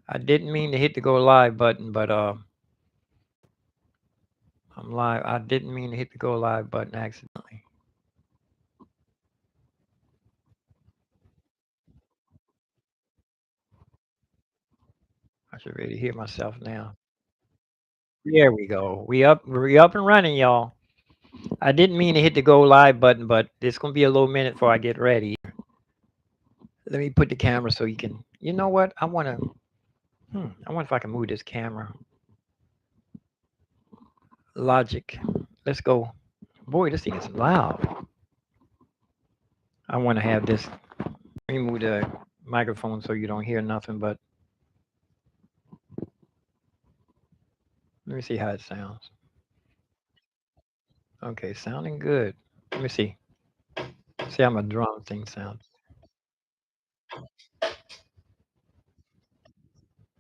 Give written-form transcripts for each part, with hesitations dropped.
I didn't mean to hit the go live button, but I'm live. I didn't mean to hit the go live button accidentally. I should really hear myself now. There we go. We up and running, y'all. I didn't mean to hit the go live button, but it's gonna be a little minute before I get ready. Let me put the camera so you can. You know what? I wanna. I wonder if I can move this camera. Logic. Let's go. Boy, this thing is loud. I want to have this. Let me move the microphone so you don't hear nothing. But let me see how it sounds. Okay, sounding good. Let me see. See how my drum thing sounds.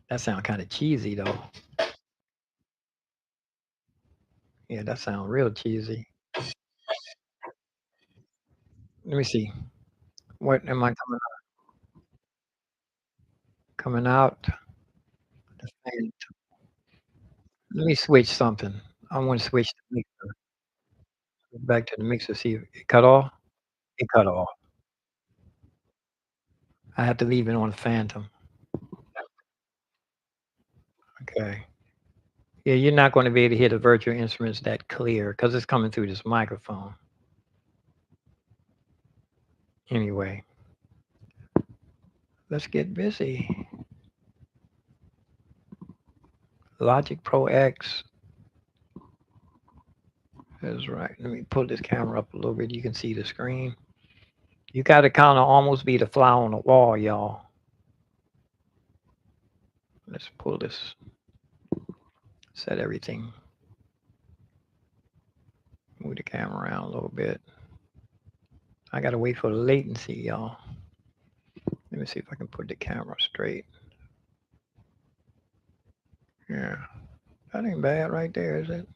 That sound kind of cheesy though. Yeah, that sound real cheesy. Let me see. What am I coming out? And let me switch something. I want to switch the mixer back to the mixer. See if it cut off. It cut off. I have to leave it on Phantom. Okay. Yeah, you're not going to be able to hear the virtual instruments that clear because it's coming through this microphone. Anyway, let's get busy. Logic Pro X is right. Let me pull this camera up a little bit. You can see the screen. You got to kind of almost be the fly on the wall, y'all. Let's pull this, set everything, move the camera around a little bit. I got to wait for the latency, y'all. Let me see if I can put the camera straight. Yeah, that ain't bad right there, is it?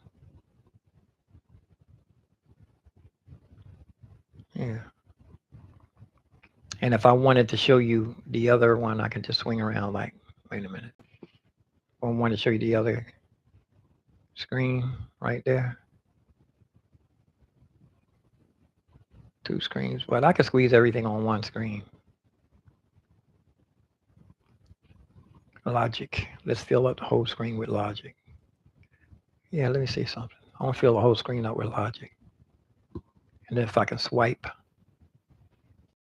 Yeah. And if I wanted to show you the other one, I can just swing around like, wait a minute. I want to show you the other screen right there. Two screens, but I can squeeze everything on one screen. Logic. Let's fill up the whole screen with Logic. Yeah, let me see something. I want to fill the whole screen up with Logic. And then if I can swipe, I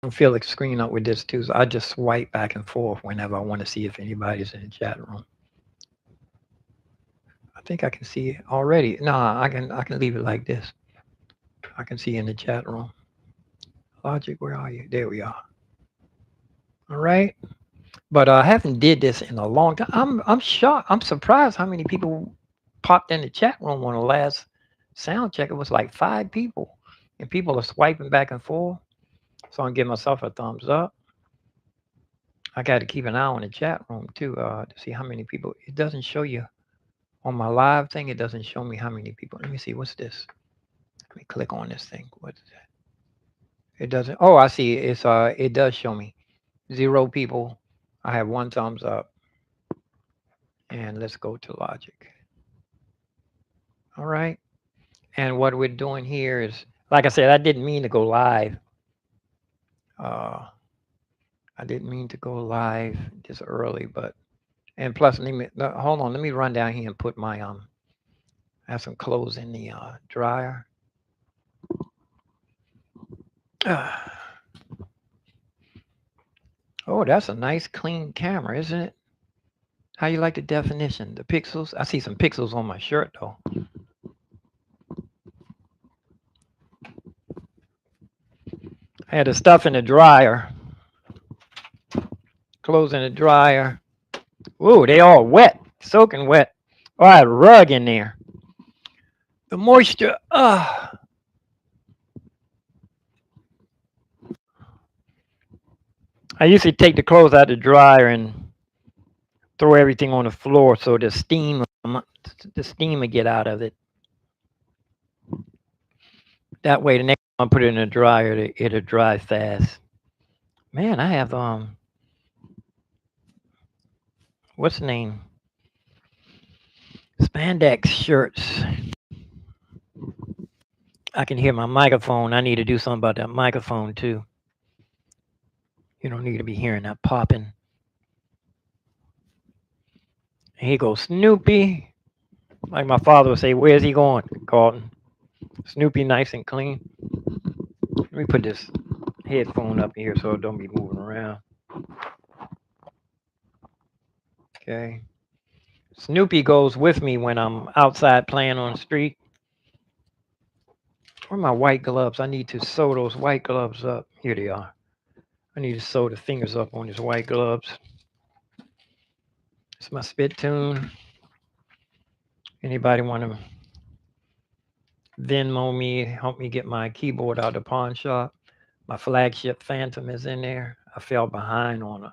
can fill the screen up with this too. So I just swipe back and forth whenever I want to see if anybody's in the chat room. I think I can see it already. Nah, I can leave it like this. I can see in the chat room. Logic, where are you? There we are. All right. But I haven't did this in a long time. I'm shocked. I'm surprised how many people popped in the chat room on the last sound check. It was like 5 people, and people are swiping back and forth. So I'm giving myself a thumbs up. I got to keep an eye on the chat room too to see how many people. It doesn't show you on my live thing. It doesn't show me how many people. Let me see. What's this? Let me click on this thing. What is that? It doesn't. Oh, I see. It's It does show me 0 people. I have 1 thumbs up. And let's go to Logic. All right. And what we're doing here is, like I said, I didn't mean to go live. Uh, I didn't mean to go live this early, but and plus, let me hold on. Let me run down here and put my I have some clothes in the dryer. Oh, that's a nice clean camera, isn't it? How you like the definition? The pixels? I see some pixels on my shirt though. I had the stuff in the dryer. Clothes in the dryer. Ooh, they all wet, soaking wet. Oh, I had a rug in there. The moisture. I usually take the clothes out of the dryer and throw everything on the floor so the steam will get out of it. That way, the next time I put it in the dryer, it'll dry fast. Man, I have what's the name? Spandex shirts. I can hear my microphone. I need to do something about that microphone too. You don't need to be hearing that popping. Here goes Snoopy. Like my father would say, where's he going, Carlton? Snoopy nice and clean. Let me put this headphone up here so it don't be moving around. Okay. Snoopy goes with me when I'm outside playing on the street. Where are my white gloves? I need to sew those white gloves up. Here they are. I need to sew the fingers up on these white gloves. It's my Spittoon. Anybody want to Venmo me, help me get my keyboard out of the pawn shop? My flagship Phantom is in there. I fell behind on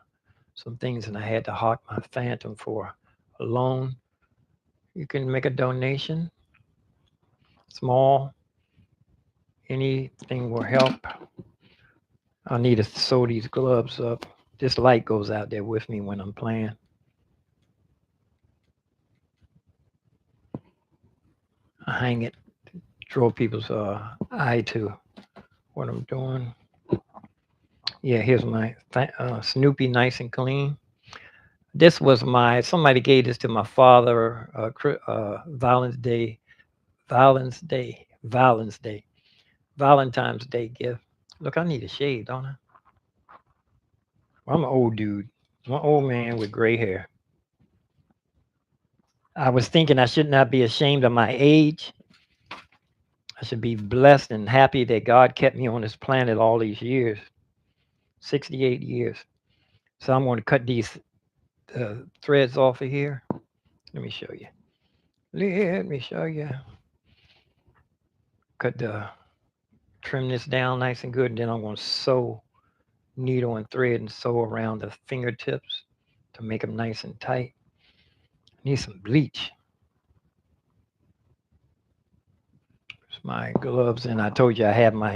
some things and I had to hawk my Phantom for a loan. You can make a donation, small, anything will help. I need to sew these gloves up. This light goes out there with me when I'm playing. I hang it, draw people's eye to what I'm doing. Yeah, here's my Snoopy, nice and clean. This was somebody gave this to my father, Valentine's Day, Valentine's Day, Valentine's Day gift. Look, I need a shave, don't I? Well, I'm an old dude. I'm an old man with gray hair. I was thinking I should not be ashamed of my age. I should be blessed and happy that God kept me on this planet all these years, 68 years. So I'm going to cut these threads off of here. Let me show you. Let me show you. Trim this down nice and good. And then I'm going to sew needle and thread and sew around the fingertips to make them nice and tight. Need some bleach. It's my gloves, and I told you I have my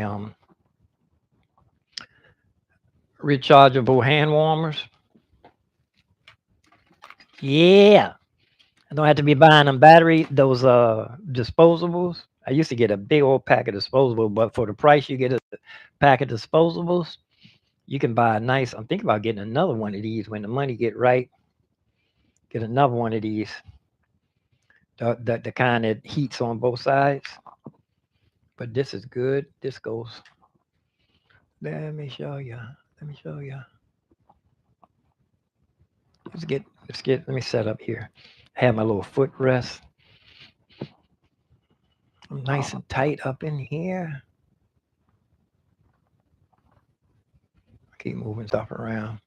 rechargeable hand warmers. Yeah, I don't have to be buying them those disposables. I used to get a big old pack of disposables, but for the price you get a pack of disposables, you can buy a nice. I'm thinking about getting another one of these when the money get right. Get another one of these. The kind that heats on both sides. But this is good. This goes. Let me show you. Let me show you. Let me set up here. I have my little footrest. I'm nice and tight up in here. I keep moving stuff around.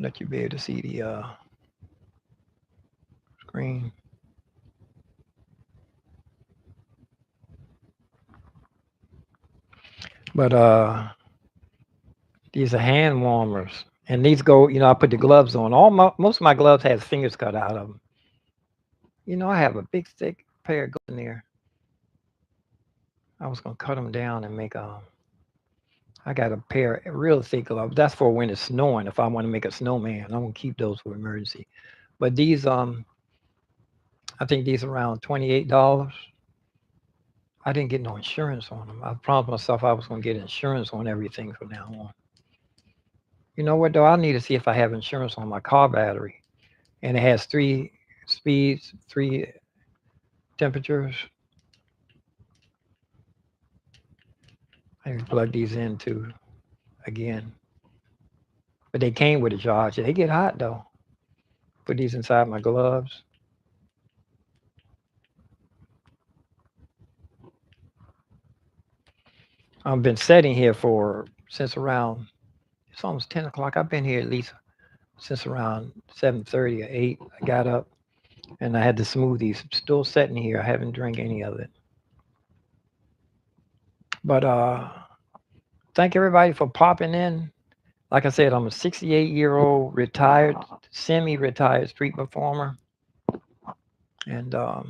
Let you be able to see the screen. But these are hand warmers. And these go, I put the gloves on. Most of my gloves has fingers cut out of them. I have a big thick pair of gloves in there. I was gonna cut them down and make I got a pair of real thick gloves. That's for when it's snowing. If I want to make a snowman, I'm gonna keep those for emergency. But these I think these are around $28. I didn't get no insurance on them. I promised myself I was gonna get insurance on everything from now on. You know what though? I need to see if I have insurance on my car battery, and it has 3 speeds, 3 temperatures. I can plug these into again, but they came with a charger. They get hot though. Put these inside my gloves. I've been sitting here since around. It's almost 10 o'clock. I've been here at least since around 7:30 or 8. I got up and I had the smoothies. Still sitting here. I haven't drank any of it. But thank everybody for popping in. Like I said, I'm a 68-year-old retired, semi-retired street performer. And let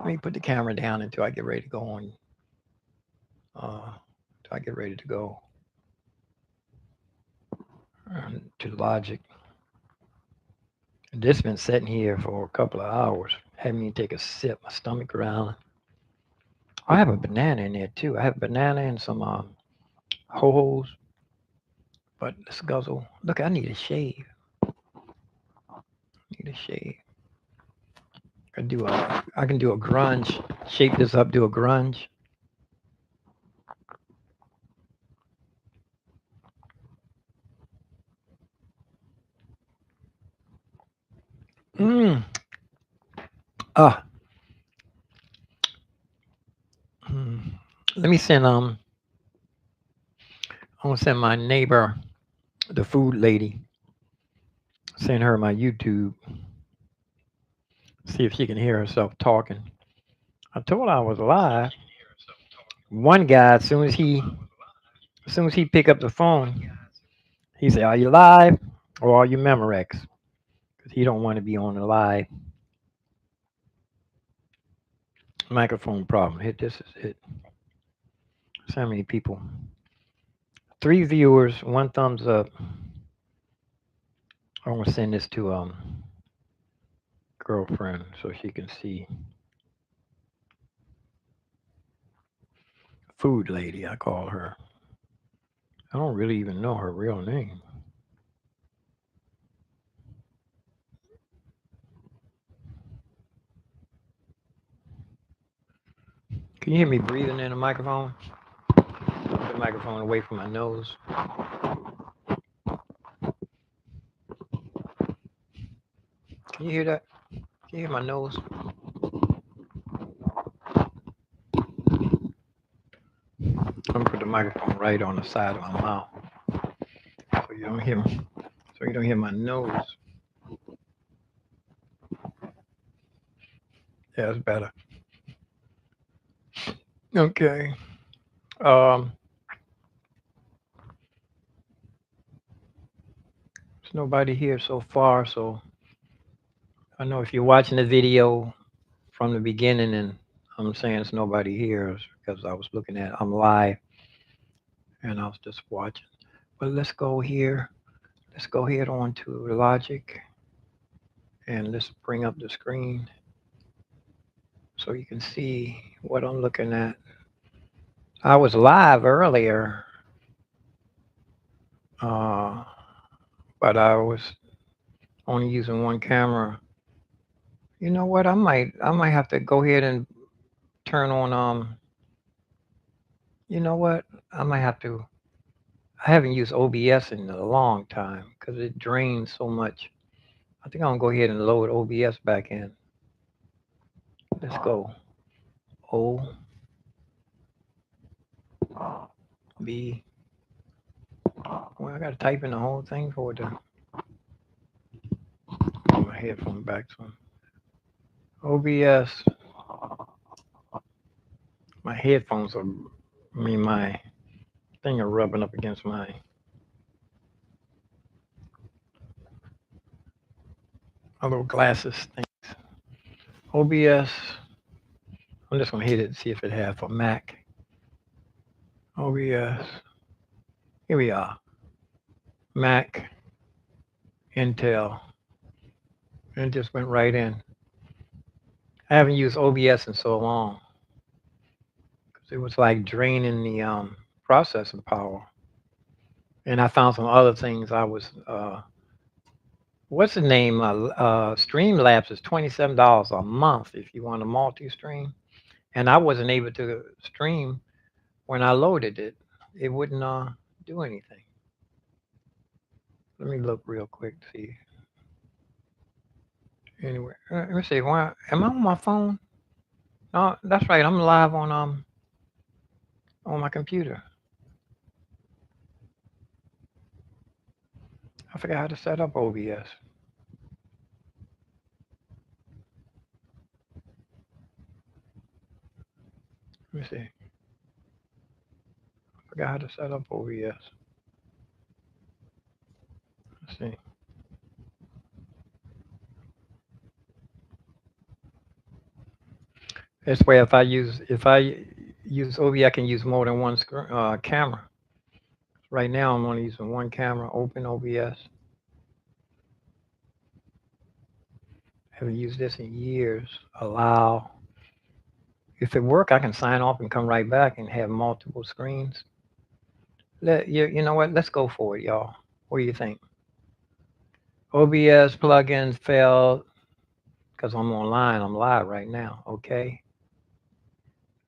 me put the camera down until I get ready to go on. Until I get ready to go. to Logic. This been sitting here for a couple of hours. Had me take a sip. My stomach growling. I have a banana in there too. I have a banana and some ho-hos. But let's guzzle. Look, I need a shave. Need a shave. I can do a grunge. Shape this up. Do a grunge. Mm. Ah. Mm. Let me send I'm gonna send my neighbor, the food lady, send her my YouTube. See if she can hear herself talking. I told her I was live. One guy, as soon as he pick up the phone, he said, "Are you live or are you Memorex?" Because he don't want to be on the live microphone problem. Hit this is it. So many people. 3 viewers, 1 thumbs up. I'm gonna send this to girlfriend so she can see. Food lady, I call her. I don't really even know her real name. Can you hear me breathing in the microphone? Put the microphone away from my nose. Can you hear that? Can you hear my nose? I'm gonna put the microphone right on the side of my mouth so you don't hear me. So you don't hear my nose. Yeah, it's better. Okay. Um, there's nobody here so far, so I know if you're watching the video from the beginning and I'm saying it's nobody here it's because I was looking at I'm live and I was just watching. But let's go here. Let's go head on to Logic and let's bring up the screen so you can see what I'm looking at. I was live earlier, uh, but I was only using one camera. You know what? I might have to go ahead and turn on you know what? I might have to I haven't used OBS in a long time because it drains so much. I think I'm gonna go ahead and load OBS back in. Let's go. O B. Well, I gotta type in the whole thing for it to put my headphone back to OBS. My headphones are, my thing are rubbing up against my little glasses things. OBS. I'm just gonna hit it and see if it has for Mac. OBS. Here we are. Mac, Intel. And it just went right in. I haven't used OBS in so long because it was like draining the processing power. And I found some other things I was what's the name? Streamlabs is $27 a month if you want a multi-stream. And I wasn't able to stream when I loaded it. It wouldn't do anything. Let me look real quick to see. Anyway, let me see. Why am I on my phone? No, that's right. I'm live on my computer. I forgot how to set up OBS. Let me see. I forgot how to set up OBS. Let's see. This way, if I use OBS, I can use more than one camera. Right now, I'm only using one camera, open OBS. Haven't used this in years. Allow. If it work, I can sign off and come right back and have multiple screens. You know what? Let's go for it, y'all. What do you think? OBS plugins failed because I'm online. I'm live right now. Okay.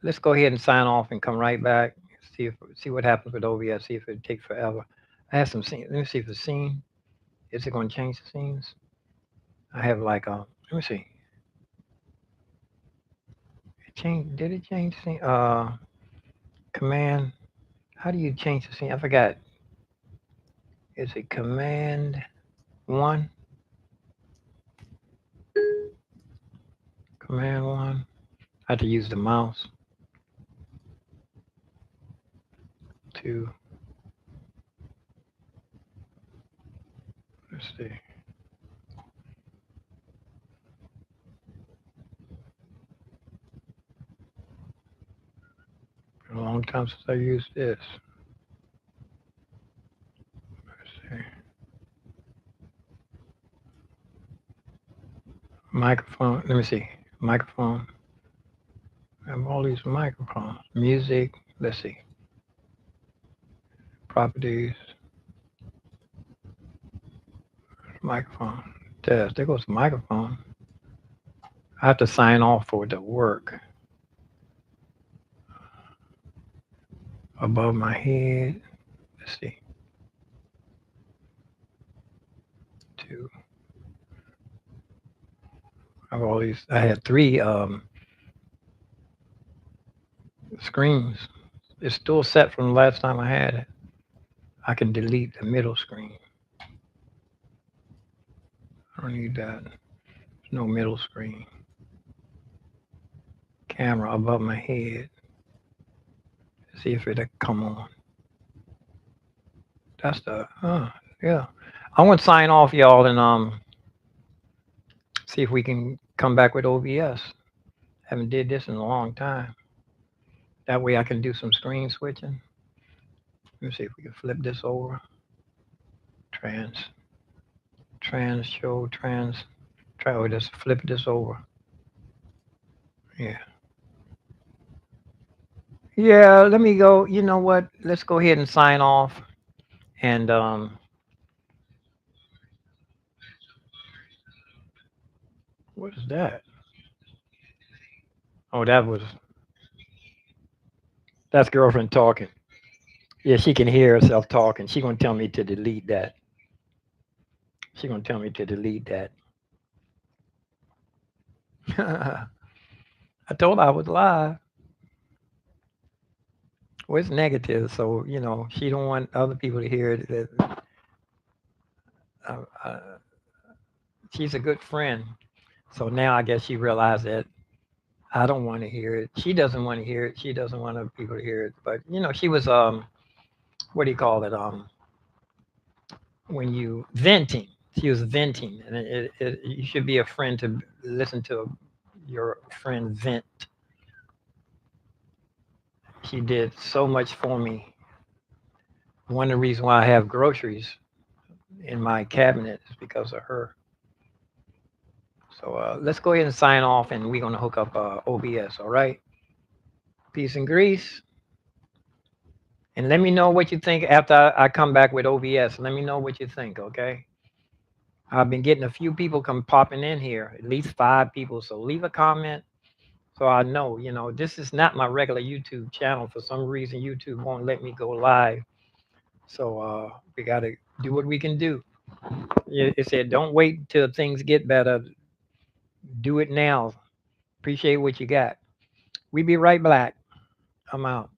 Let's go ahead and sign off and come right back. See what happens with OBS. See if it takes forever. I have some scenes. Let me see if the scene is it going to change the scenes. I have like a. Let me see. It changed. Did it change the scene? Command. How do you change the scene? I forgot. Is it Command 1? Command 1. I have to use the mouse. 2. Let's see. Been a long time since I used this. Let's see. Microphone. Let me see. Microphone. I have all these microphones. Music. Let's see. Properties. Microphone. Test. There goes the microphone. I have to sign off for it to work. Above my head. Let's see. 2. I have all these. I had 3 screens. It's still set from the last time I had it. I can delete the middle screen. I don't need that. There's no middle screen. Camera above my head. See if it'll come on. That's the yeah. I want to sign off, y'all, and see if we can come back with OBS. Haven't did this in a long time. That way I can do some screen switching. Let me see if we can flip this over. Trans show trans. Try to just flip this over. Yeah. Yeah, let me go. You know what? Let's go ahead and sign off. And what is that? Oh, that's girlfriend talking. Yeah, she can hear herself talking. She gonna tell me to delete that. She gonna tell me to delete that. I told her I was live. Well, it's negative, so she don't want other people to hear it. Uh, uh, she's a good friend, so now I guess she realized that I don't want to hear it. She doesn't want to hear it. She doesn't want other people to hear it. But she was what do you call it? When you venting. She was venting, and you should be a friend to listen to your friend vent. She did so much for me. One of the reasons why I have groceries in my cabinet is because of her. So let's go ahead and sign off, and we're going to hook up OBS, all right? Peace and grease. And let me know what you think after I come back with OBS. Let me know what you think, okay? I've been getting a few people popping in here, at least 5 people. So leave a comment so I know, this is not my regular YouTube channel. For some reason, YouTube won't let me go live. So we got to do what we can do. It said, don't wait till things get better. Do it now. Appreciate what you got. We be right back. I'm out.